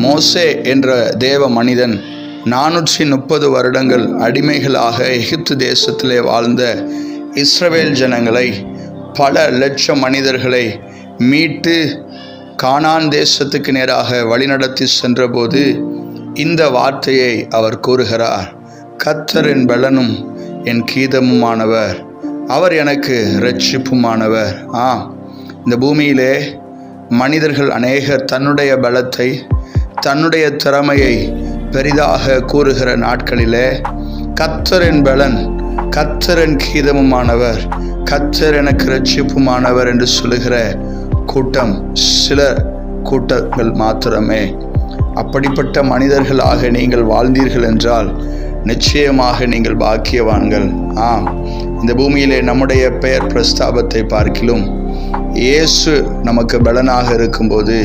மோசே என்ற தேவ மனிதன் 430 வருடங்கள் அடிமைகளாக எகிப்து தேசத்திலே வாழ்ந்த இஸ்ரவேல் ஜனங்களை, பல லட்சம் மனிதர்களை மீட்டு கானான் தேசத்துக்கு நேராக வழிநடத்தி சென்றபோது இந்த வார்த்தையை அவர் கூறுகிறார்: கர்த்தர் என் பலனும் என் கீதமுமானவர், அவர் எனக்கு இரட்சிப்புமானவர். இந்த பூமியிலே மனிதர்கள் அநேகர் தன்னுடைய பலத்தை, தன்னுடைய திறமையை பெரிதாக கூறுகிற நாட்களிலே கர்த்தர் என் பலன், கர்த்தர் என் கீதமுமானவர், கர்த்தர் எனக்கு இரட்சிப்புமானவர் என்று சொல்லுகிற கூட்டம் சில கூட்டங்கள் மாத்திரமே. அப்படிப்பட்ட மனிதர்களாக நீங்கள் வாழ்ந்தீர்கள் என்றால் நிச்சயமாக நீங்கள் பாக்கியவான்கள். இந்த பூமியிலே நம்முடைய பெயர் பிரஸ்தாபத்தை பார்க்கிலும் இயேசு நமக்கு பலனாக இருக்கும்போது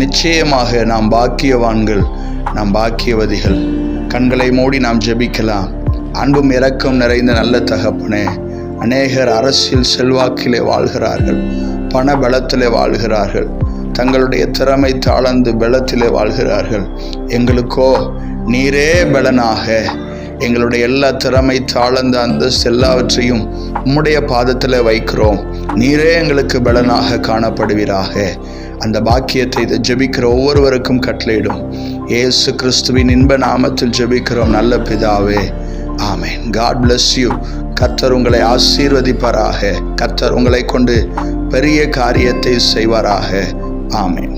நிச்சயமாக நாம் பாக்கியவான்கள், நாம் பாக்கியவதிகள். கண்களை மூடி நாம் ஜெபிக்கலாம். அன்பும் இரக்கம் நிறைந்த நல்ல தகப்பனே, அநேகர் அரசியல் செல்வாக்கிலே வாழ்கிறார்கள், பண பலத்திலே வாழ்கிறார்கள், தங்களுடைய திறமை தாளந்து பலத்திலே வாழ்கிறார்கள். எங்களுக்கோ நீரே பலனாக எங்களுடைய எல்லா திறமை தாளந்த அந்தஸ்து எல்லாவற்றையும் உம்முடைய பாதத்தில் வைக்கிறோம். நீரே எங்களுக்கு பலனாக காணப்படுவீராக. அந்த பாக்கியத்தை இதை ஜெபிக்கிற ஒவ்வொருவருக்கும் கட்டளையிடும். இயேசு கிறிஸ்துவின் இன்ப நாமத்தில் ஜெபிக்கிறோம் நல்ல பிதாவே, ஆமென். God bless you. கர்த்தர் உங்களை ஆசீர்வதிப்பாராக. கர்த்தர் உங்களை கொண்டு பெரிய காரியத்தை செய்வாராக. ஆமென்.